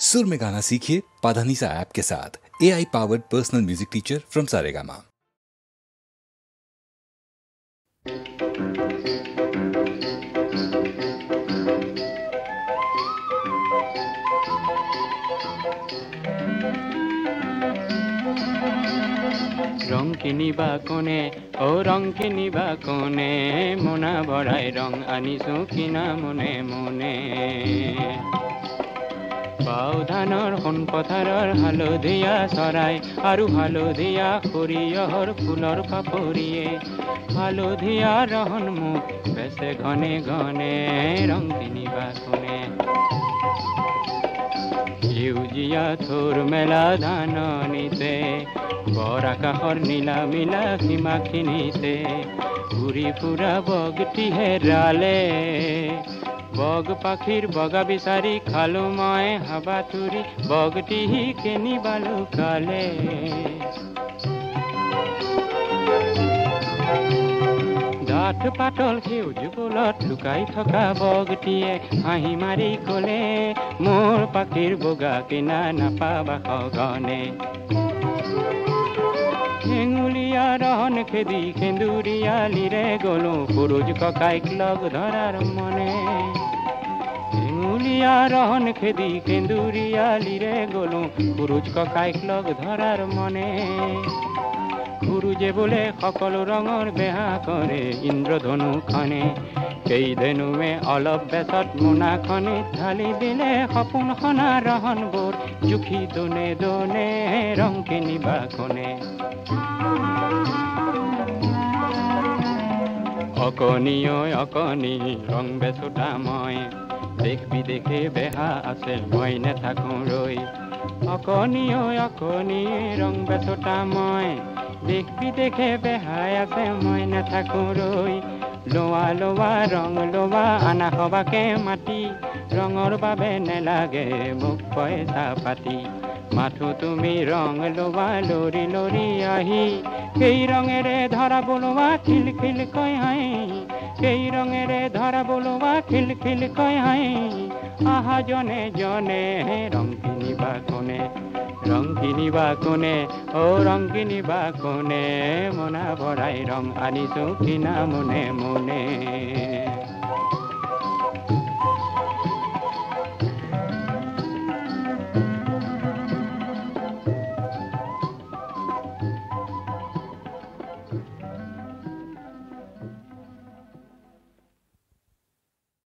सुर में गाना सीखिए पाधानीसा ऐप के साथ। AI powered personal music teacher from Saregama. রং কিনিবা কোনে ও রং কিনিবা কোনে মোনা ভৰাই ৰং আনিছো কিনা মনে মনে বাও ধানৰ সোণ পথাৰৰ হালধীয়া চৰাই আৰু হালধীয়া সৰিয়হৰ ফুলৰ পাপৰিয়ে হালধীয়া ৰহন মুখ বেচে ঘনে ঘনে ৰং কিনিবা কোনে সেউজীয়া থোৰ মেলা ধাননিতে বৰ আকাশৰ নীলা মিলা সীমাখিনিতে ঘূৰি ফুৰা বগটি হেৰালে বগ পাখিৰ বগা বিচাৰি খালো মই হাবাথুৰি বগটি কেনিবা লুকালে ডাঠ পাতল সেউজ ফুলত লুকাই থকা বগটিয়ে হাঁহি মাৰি কলে মোৰ পাখিৰ বগা কিনা নাপাবা সঘনে হেঙুলীয়া ৰহন খেদি সেন্দুৰীয়ালিৰে গলো সূৰুজ ককাইক লগ ধৰাৰ মনে হেঙুলীয়া ৰহন খেদি সেন্দুৰীয়ালিৰে গলো সূৰুজ ককাইক লগ ধৰাৰ মনে সূৰুজে বোলে সকলো ৰঙৰ বেহা কৰে ইন্দ্ৰধনুখনে কেইদিনুৱে অলপ বেচত মোনাখনে ঢালি দিলে সপোন সনা ৰহনবোৰ জুখি দোনে দোনে ৰং কিনিবা কোনে অকণি অকণি ৰং বেচোতা মই দেশ বিদেশে বেহা আছে মই নেথাকো ৰৈ অকণি অকণি ৰং বেচোতা মই দেশ বিদেশে বেহাই আছে মই নেথাকো ৰৈ লোৱা লোৱা ৰং লোৱা আনা সবাকে মাতি ৰঙৰ বাবে নেলাগে মোক পইচা পাতি মাথো তুমি ৰং লোৱা লৰি লৰি আহি সেই ৰঙেৰে ধৰা বলোৱা খিল খিল কৈ হাঁহি সেই ৰঙেৰে ধৰা বলোৱা খিল খিল কৈ হাঁহি আহা জনে জনে ৰং কিনিবা কোনে ৰং কিনিবা কোনে ও ৰং কিনিবা কোনে মোনা ভৰাই ৰং আনিছো কিনা মনে মনে